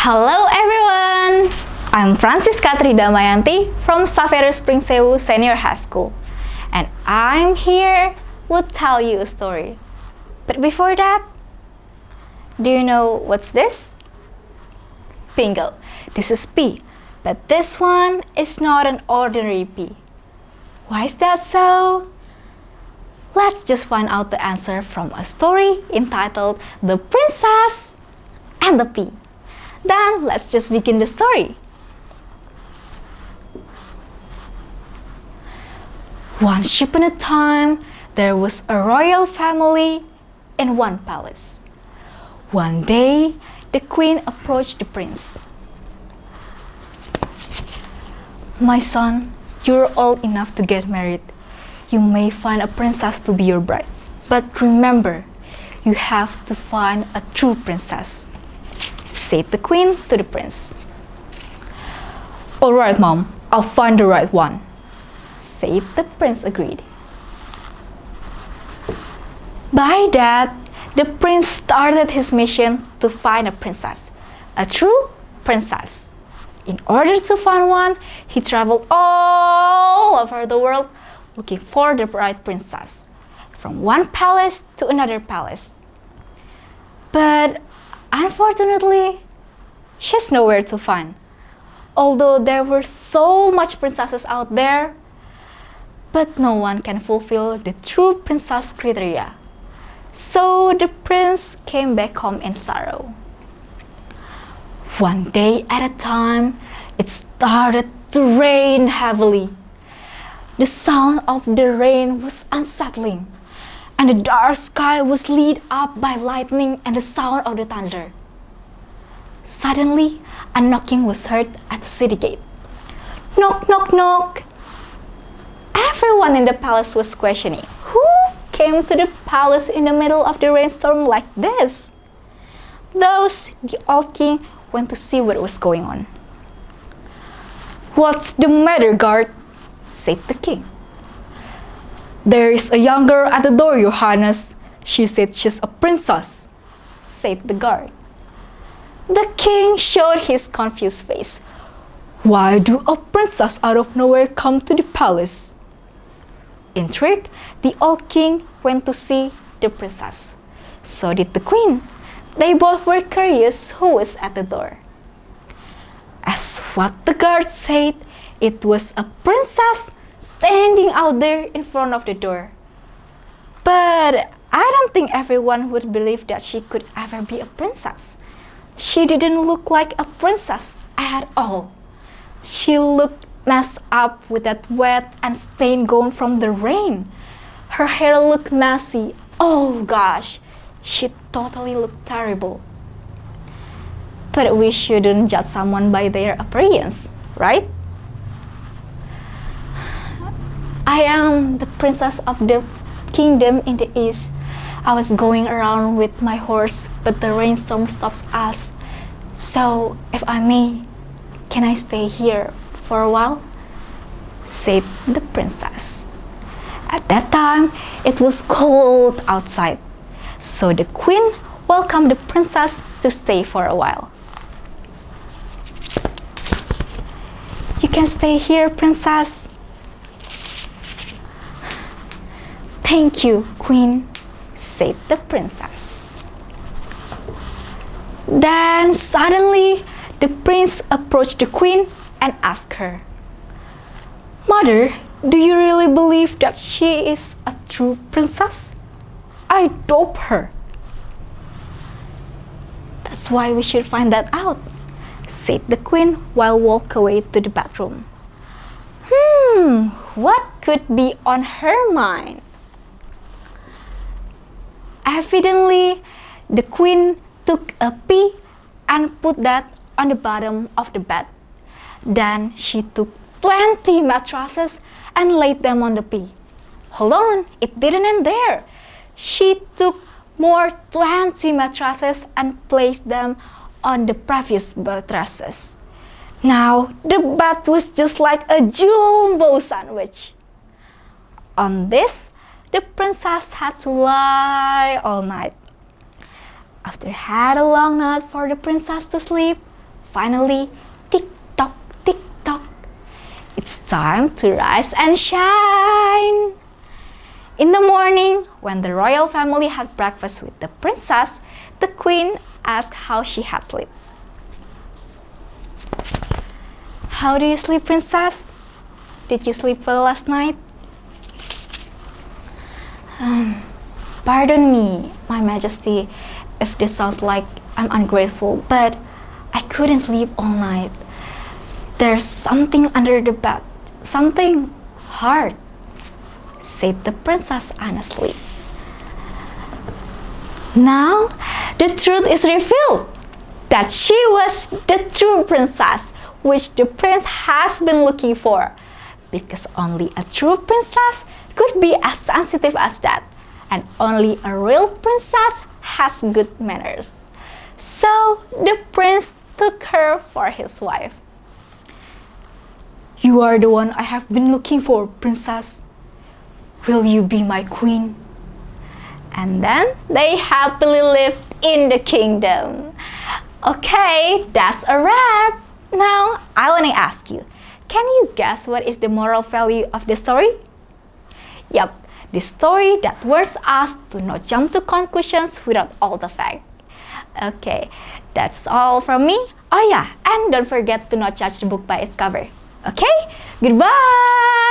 Hello everyone! I'm Fransiska Damayanti from Pringsewu Senior High School, and I'm here to tell you a story. But before that, do you know what's this? Bingo! This is P, but this one is not an ordinary P. Why is that so? Let's just find out the answer from a story entitled The Princess and the P. Then let's just begin the story. Once upon a time, there was a royal family in one palace. One day, the queen approached the prince. "My son, you're old enough to get married. You may find a princess to be your bride. But remember, you have to find a true princess," said the queen to the prince. "All right, Mom, I'll find the right one," said the prince agreed. By that, the prince started his mission to find a princess, a true princess. In order to find one, he traveled all over the world looking for the right princess, from one palace to another palace. But unfortunately, she's nowhere to find. Although there were so much princesses out there, but no one can fulfill the true princess criteria. So the prince came back home in sorrow. One day at a time, it started to rain heavily. The sound of the rain was unsettling, and the dark sky was lit up by lightning and the sound of the thunder. Suddenly, a knocking was heard at the city gate. Knock, knock, knock. Everyone in the palace was questioning, who came to the palace in the middle of the rainstorm like this? Thus, the old king went to see what was going on. "What's the matter, guard?" said the king. "There is a young girl at the door, your highness. She said she's a princess," said the guard. The king showed his confused face. "Why do a princess out of nowhere come to the palace?" Intrigued, the old king went to see the princess. So did the queen. They both were curious who was at the door. As what the guard said, it was a princess standing out there in front of the door. But I don't think everyone would believe that she could ever be a princess. She didn't look like a princess at all. She looked messed up with that wet and stained gown from the rain. Her hair looked messy. Oh gosh, she totally looked terrible. But we shouldn't judge someone by their appearance, right? I am the princess of the kingdom in the east. I was going around with my horse, but the rainstorm stops us. So, if I may, can I stay here for a while?" said the princess. At that time, it was cold outside. So the queen welcomed the princess to stay for a while. "You can stay here, princess." "Thank you, queen," said the princess. Then suddenly, the prince approached the queen and asked her, "Mother, do you really believe that she is a true princess? I doubt her." "That's why we should find that out," said the queen while walking away to the bathroom. What could be on her mind? Evidently, the queen took a pea and put that on the bottom of the bed. Then she took 20 mattresses and laid them on the pea. Hold on, it didn't end there. She took more 20 mattresses and placed them on the previous mattresses. Now, the bed was just like a jumbo sandwich. On this, the princess had to lie all night. After had a long night for the princess to sleep, Finally, tick-tock, tick-tock. It's time to rise and shine. In the morning, when the royal family had breakfast with the princess, the queen asked how she had slept. How do you sleep, princess? Did you sleep well last night? Pardon me, my majesty, if this sounds like I'm ungrateful, but I couldn't sleep all night. There's something under the bed, something hard, said the princess honestly. Now, the truth is revealed that she was the true princess, which the prince has been looking for, because only a true princess could be as sensitive as that, and only a real princess has good manners. So the prince took her for his wife. You are the one I have been looking for, princess. Will you be my queen? And then they happily lived in the kingdom. Okay, that's a wrap. Now, I want to ask you, can you guess what is the moral value of the story? Yup, the story that warns us to not jump to conclusions without all the facts. Okay, that's all from me. Oh yeah, and don't forget to not judge the book by its cover. Okay, goodbye!